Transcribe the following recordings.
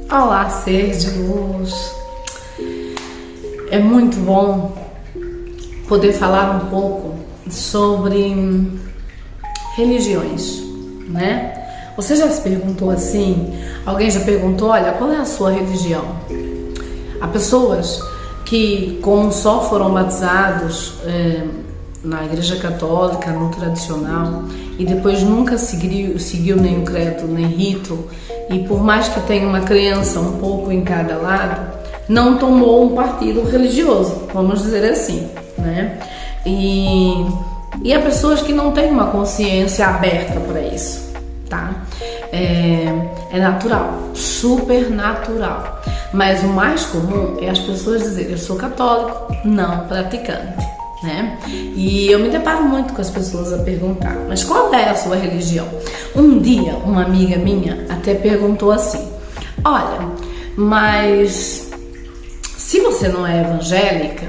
Olá, ser de luz. É muito bom poder falar um pouco sobre religiões, né? Você já se perguntou assim? Alguém já perguntou, olha, qual é a sua religião? Há pessoas que, como só foram batizados na Igreja Católica, no tradicional, e depois nunca seguiu nenhum credo, nem rito, e por mais que tenha uma crença um pouco em cada lado, não tomou um partido religioso, vamos dizer assim, né? E há pessoas que não têm uma consciência aberta para isso, tá? É natural, super natural. Mas o mais comum é as pessoas dizerem, eu sou católico, não praticante, né? E eu me deparo muito com as pessoas a perguntar, mas qual é a sua religião? Um dia, uma amiga minha até perguntou assim, olha, mas se você não é evangélica,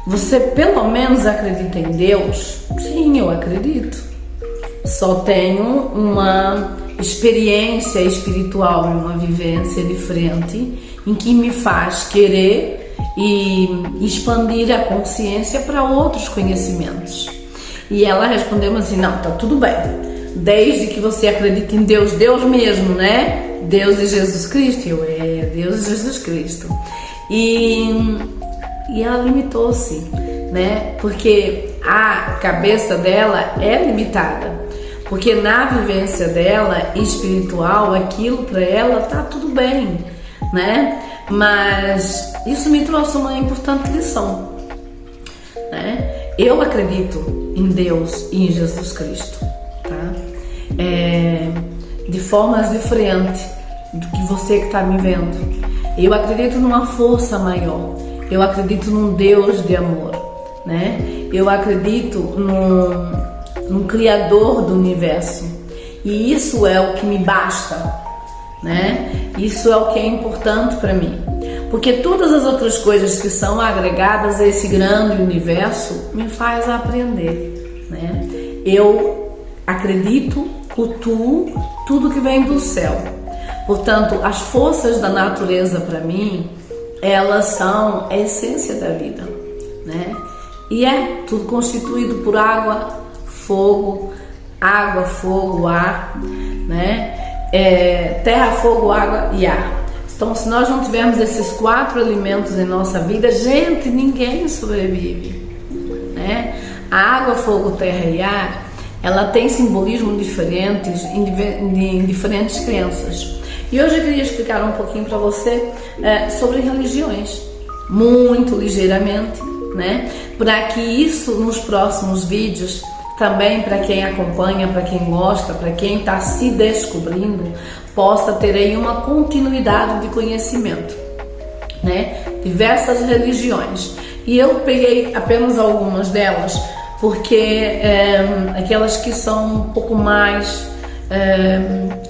você pelo menos acredita em Deus? Sim, eu acredito. Só tenho uma experiência espiritual, uma vivência diferente em que me faz querer e expandir a consciência para outros conhecimentos. E ela respondeu assim, não, tá tudo bem, desde que você acredite em Deus, Deus mesmo, né? Deus e Jesus Cristo. Deus e Jesus Cristo. E ela limitou-se, né? Porque a cabeça dela é limitada. Porque na vivência dela espiritual, aquilo para ela tá tudo bem, né? Mas isso me trouxe uma importante lição, né? Eu acredito em Deus e em Jesus Cristo, tá? De formas diferentes do que você que está me vendo. Eu acredito numa força maior. Eu acredito num Deus de amor, né? Eu acredito num Criador do universo. E isso é o que me basta, né? Isso é o que é importante para mim. Porque todas as outras coisas que são agregadas a esse grande universo me faz aprender, né? Eu acredito, cultuo tudo que vem do céu. Portanto, as forças da natureza para mim, elas são a essência da vida, né? E é tudo constituído por água, fogo, ar, né? Terra, fogo, água e ar. Então, se nós não tivermos esses 4 alimentos em nossa vida, gente, ninguém sobrevive, né? A água, fogo, terra e ar, ela tem simbolismos diferentes em diferentes crenças. E hoje eu queria explicar um pouquinho para você sobre religiões, muito ligeiramente, né? Para que isso nos próximos vídeos, também para quem acompanha, para quem gosta, para quem está se descobrindo, possa ter aí uma continuidade de conhecimento, né? Diversas religiões. E eu peguei apenas algumas delas, porque aquelas que são um pouco mais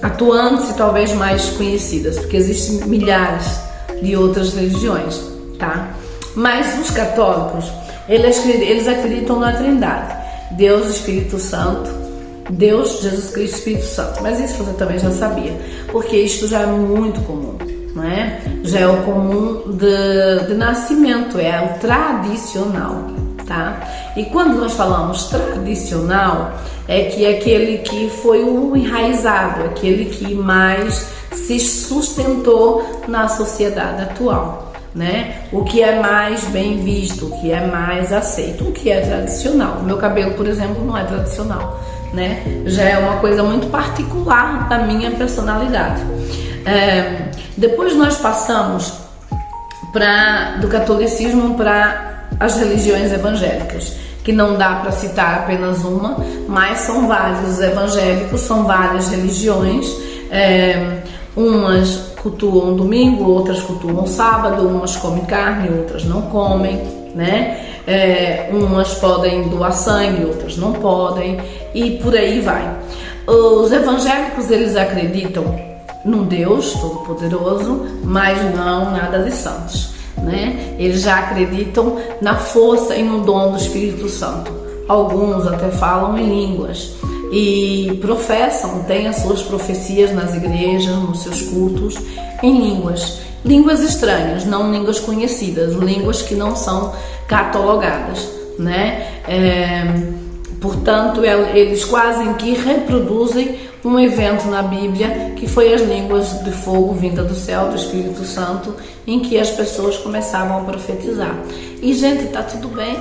atuantes e talvez mais conhecidas, porque existem milhares de outras religiões, tá? Mas os católicos, eles acreditam na Trindade, Deus, Espírito Santo, Deus, Jesus Cristo, Espírito Santo. Mas isso você também já sabia, porque isto já é muito comum, não é? Já é o comum de nascimento, é o tradicional, tá? E quando nós falamos tradicional, é que é aquele que foi o enraizado, aquele que mais se sustentou na sociedade atual, né? O que é mais bem visto, o que é mais aceito, o que é tradicional. O meu cabelo, por exemplo, não é tradicional, né? Já é uma coisa muito particular da minha personalidade. Depois nós passamos do catolicismo para as religiões evangélicas, que não dá para citar apenas uma, mas são vários evangélicos, são várias religiões, umas cultuam domingo, outras cultuam sábado, umas comem carne, outras não comem, né? Umas podem doar sangue, outras não podem, e por aí vai. Os evangélicos, eles acreditam num Deus Todo-Poderoso, mas não nada de santos, né? Eles já acreditam na força e no dom do Espírito Santo. Alguns até falam em línguas, e professam, têm as suas profecias nas igrejas, nos seus cultos, em línguas estranhas, não línguas conhecidas, línguas que não são catalogadas, né? Portanto, eles quase que reproduzem um evento na Bíblia que foi as línguas de fogo vinda do céu, do Espírito Santo, em que as pessoas começavam a profetizar. E, gente, tá tudo bem,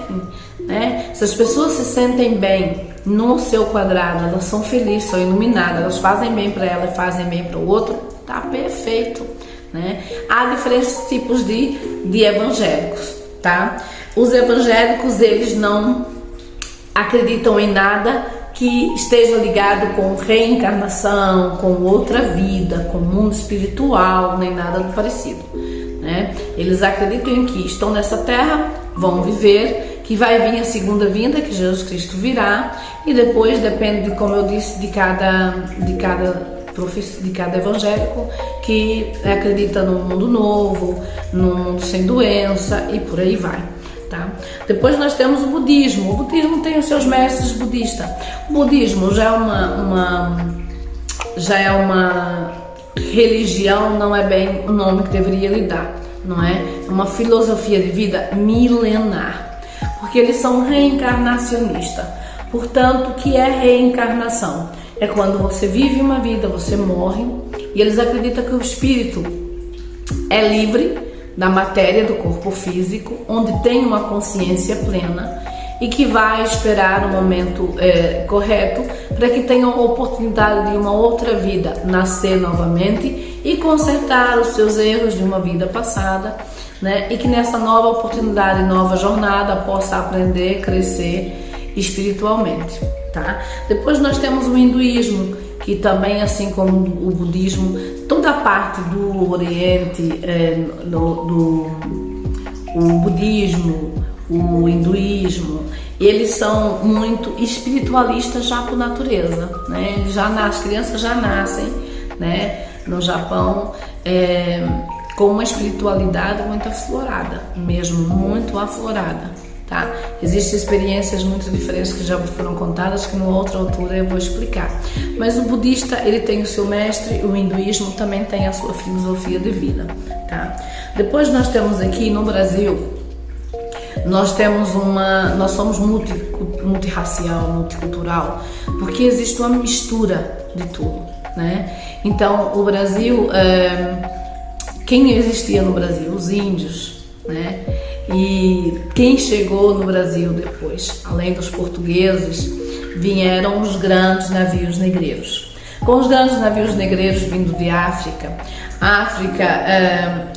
né? Se as pessoas se sentem bem no seu quadrado, elas são felizes, são iluminadas, elas fazem bem para ela e fazem bem para o outro, tá perfeito, né? Há diferentes tipos de evangélicos, tá? Os evangélicos, eles não acreditam em nada que esteja ligado com reencarnação, com outra vida, com mundo espiritual, nem nada do parecido, né? Eles acreditam em que estão nessa terra, vão viver, que vai vir a segunda vinda, que Jesus Cristo virá, e depois depende, como eu disse, de cada evangélico, que acredita num mundo novo, num mundo sem doença e por aí vai. Tá? Depois nós temos o budismo. O budismo tem os seus mestres budistas. O budismo já é uma religião, não é bem o nome que deveria lhe dar, não é? É uma filosofia de vida milenar, porque eles são reencarnacionistas. Portanto, o que é reencarnação? É quando você vive uma vida, você morre, e eles acreditam que o espírito é livre da matéria do corpo físico, onde tem uma consciência plena e que vai esperar o momento correto para que tenha a oportunidade de uma outra vida nascer novamente e consertar os seus erros de uma vida passada, né? E que nessa nova oportunidade, nova jornada, possa aprender, crescer espiritualmente, tá? Depois nós temos o hinduísmo, que também, assim como o budismo, toda a parte do Oriente, o budismo, o hinduísmo, eles são muito espiritualistas já por natureza, né? As crianças já nascem, né, no Japão, com uma espiritualidade muito aflorada, mesmo muito aflorada, tá? Existem experiências muito diferentes que já foram contadas, que numa outra altura eu vou explicar. Mas o budista, ele tem o seu mestre, o hinduísmo também tem a sua filosofia de vida, tá? Depois nós temos aqui no Brasil, nós somos multirracial, multicultural, porque existe uma mistura de tudo, né? Então, o Brasil, quem existia no Brasil? Os índios, né? E quem chegou no Brasil depois, além dos portugueses, vieram os grandes navios negreiros. Com os grandes navios negreiros vindo de África,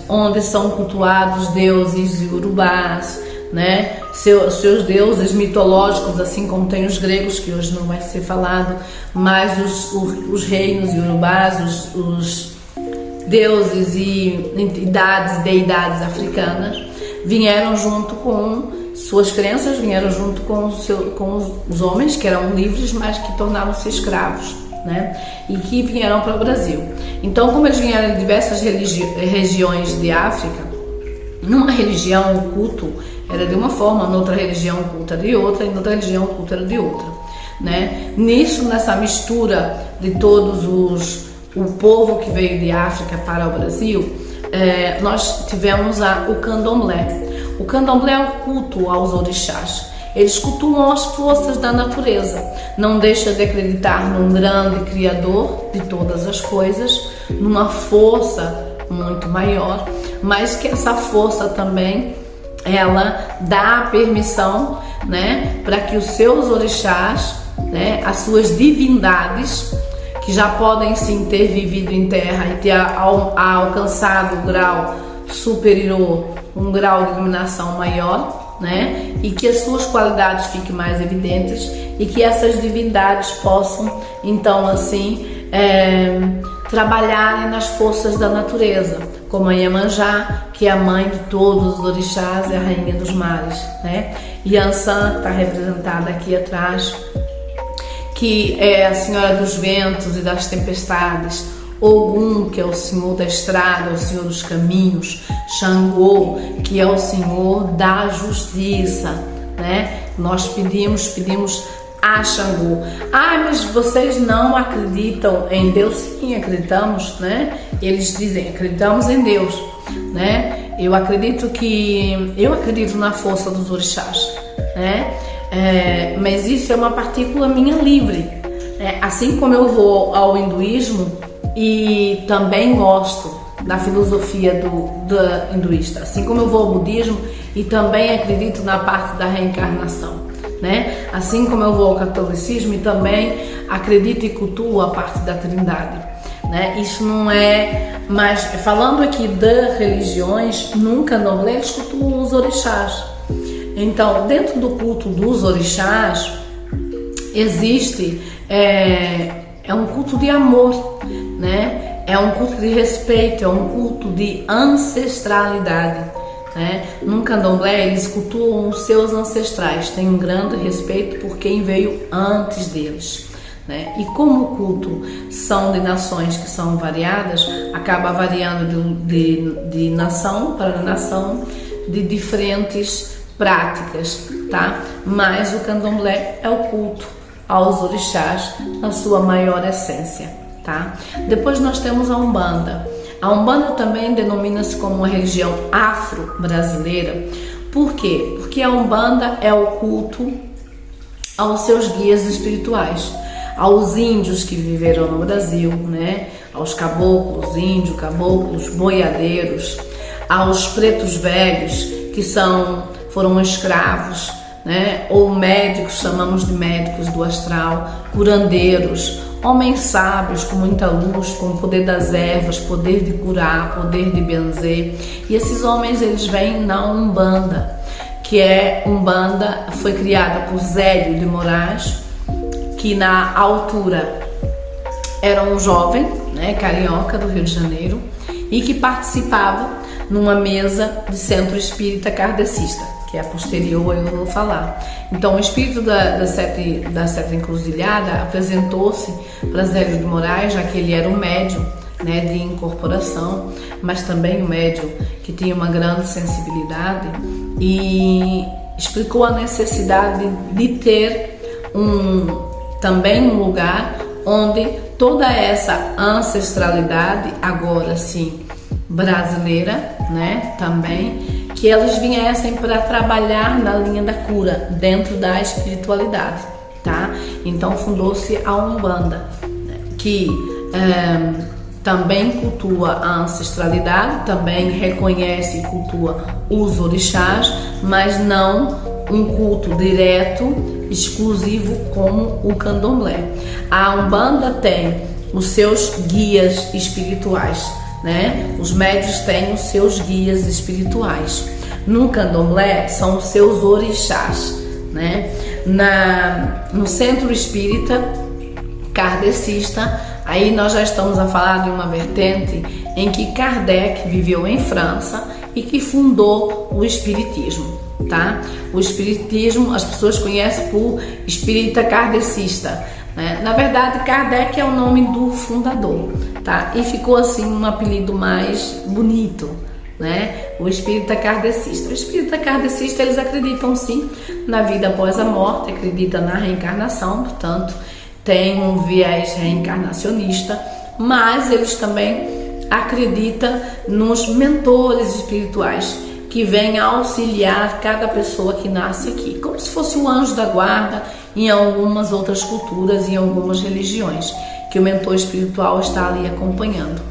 onde são cultuados deuses iorubás, né? Seus deuses mitológicos, assim como tem os gregos, que hoje não vai ser falado, mas os reinos iorubás, os deuses e deidades africanas, vieram junto com suas crenças, vieram junto com os homens que eram livres, mas que tornaram-se escravos, né? E que vieram para o Brasil. Então, como eles vieram de diversas regiões de África, numa religião o culto era de uma forma, noutra religião o culto era de outra, e noutra religião o culto era de outra, né? Nessa mistura de o povo que veio de África para o Brasil, nós tivemos o candomblé. O candomblé é o culto aos orixás. Eles cultuam as forças da natureza. Não deixa de acreditar num grande criador de todas as coisas, numa força muito maior, mas que essa força também, ela dá a permissão, né, para que os seus orixás, né, as suas divindades, que já podem sim ter vivido em terra e ter alcançado o grau superior, um grau de iluminação maior, né? E que as suas qualidades fiquem mais evidentes e que essas divindades possam, então, assim, trabalharem nas forças da natureza, como a Iemanjá, que é a mãe de todos os orixás, é a rainha dos mares, né? Yansan, que está representada aqui atrás, que é a senhora dos ventos e das tempestades. Ogum, que é o senhor da estrada, o senhor dos caminhos. Xangô, que é o senhor da justiça, né? Nós pedimos a Xangô. Ah, mas vocês não acreditam em Deus? Sim, acreditamos, né? Eles dizem, acreditamos em Deus, né? Eu acredito na força dos orixás, né? Mas isso é uma partícula minha livre, né? Assim como eu vou ao hinduísmo e também gosto da filosofia do hinduísta, assim como eu vou ao budismo e também acredito na parte da reencarnação, né? Assim como eu vou ao catolicismo e também acredito e cultuo a parte da Trindade, né? Isso não é, mas falando aqui de religiões, no Candomblé eles cultuam os orixás. Então, dentro do culto dos orixás existe é um culto de amor, né? É um culto de respeito, é um culto de ancestralidade, né? No Candomblé eles cultuam os seus ancestrais, têm um grande respeito por quem veio antes deles, né? E como o culto são de nações que são variadas, acaba variando de nação para nação, de diferentes práticas, tá? Mas o Candomblé é o culto aos orixás na sua maior essência, tá? Depois nós temos a Umbanda. A Umbanda também denomina-se como uma religião afro-brasileira. Por quê? Porque a Umbanda é o culto aos seus guias espirituais, aos índios que viveram no Brasil, né? Aos caboclos, índios, caboclos, boiadeiros, aos pretos velhos que foram escravos, né? Ou médicos, chamamos de médicos do astral, curandeiros, homens sábios com muita luz, com o poder das ervas, poder de curar, poder de benzer. E esses homens eles vêm na Umbanda, que Umbanda foi criada por Zélio de Moraes, que na altura era um jovem, né, carioca do Rio de Janeiro, e que participava numa mesa de centro espírita kardecista, que é a posterior eu vou falar. Então o espírito da seta encruzilhada apresentou-se para Zélio de Moraes, já que ele era um médium, né, de incorporação, mas também um médium que tinha uma grande sensibilidade, e explicou a necessidade de ter também um lugar onde toda essa ancestralidade, agora sim brasileira, né, também, que elas viessem para trabalhar na linha da cura, dentro da espiritualidade, tá? Então fundou-se a Umbanda, que também cultua a ancestralidade, também reconhece e cultua os orixás, mas não um culto direto, exclusivo como o Candomblé. A Umbanda tem os seus guias espirituais, né? Os médios têm os seus guias espirituais. No Candomblé são os seus orixás, né? No centro espírita kardecista, aí nós já estamos a falar de uma vertente em que Kardec viveu em França e que fundou o espiritismo, tá? O espiritismo as pessoas conhecem por espírita kardecista, né? Na verdade, Kardec é o nome do fundador, tá? E ficou assim um apelido mais bonito, né? O espírita kardecista. O espírita kardecista, eles acreditam sim na vida após a morte, acreditam na reencarnação, portanto, tem um viés reencarnacionista, mas eles também acreditam nos mentores espirituais que vêm auxiliar cada pessoa que nasce aqui, como se fosse um anjo da guarda em algumas outras culturas e em algumas religiões, que o mentor espiritual está ali acompanhando.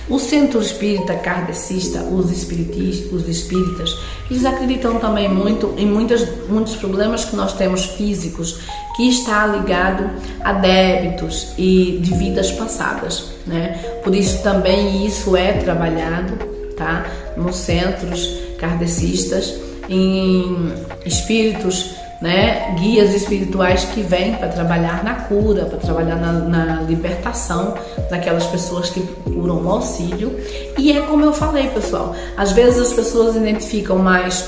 O centro espírita kardecista, os espíritas, eles acreditam também muito em muitos problemas que nós temos físicos, que está ligado a débitos e de vidas passadas, né? Por isso também isso é trabalhado, tá? Nos centros kardecistas, em espíritos, né, guias espirituais que vêm para trabalhar na cura, para trabalhar na libertação daquelas pessoas que procuram o auxílio. E é como eu falei, pessoal, às vezes as pessoas identificam mais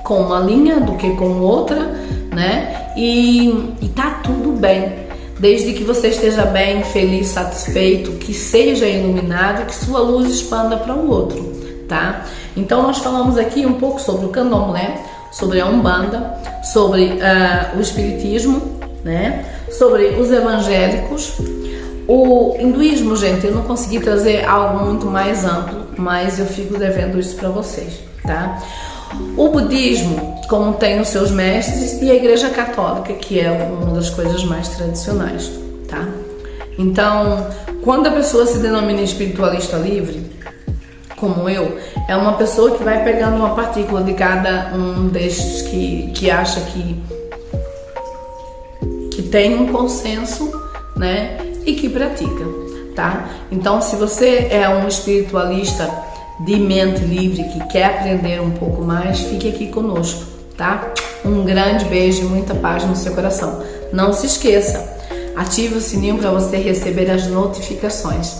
com uma linha do que com outra, né? E tá tudo bem, desde que você esteja bem, feliz, satisfeito, que seja iluminado, que sua luz expanda para o outro, tá? Então nós falamos aqui um pouco sobre o Candomblé, sobre a Umbanda, sobre o Espiritismo né? Sobre os evangélicos. O hinduísmo, gente, eu não consegui trazer algo muito mais amplo, mas eu fico devendo isso para vocês, tá? O budismo, como tem os seus mestres, e a igreja católica, que é uma das coisas mais tradicionais, tá? Então, quando a pessoa se denomina espiritualista livre, como eu, é uma pessoa que vai pegando uma partícula de cada um destes que acha que tem um consenso, né? E que pratica, tá? Então, se você é um espiritualista de mente livre que quer aprender um pouco mais, fique aqui conosco, tá? Um grande beijo e muita paz no seu coração. Não se esqueça, ative o sininho para você receber as notificações.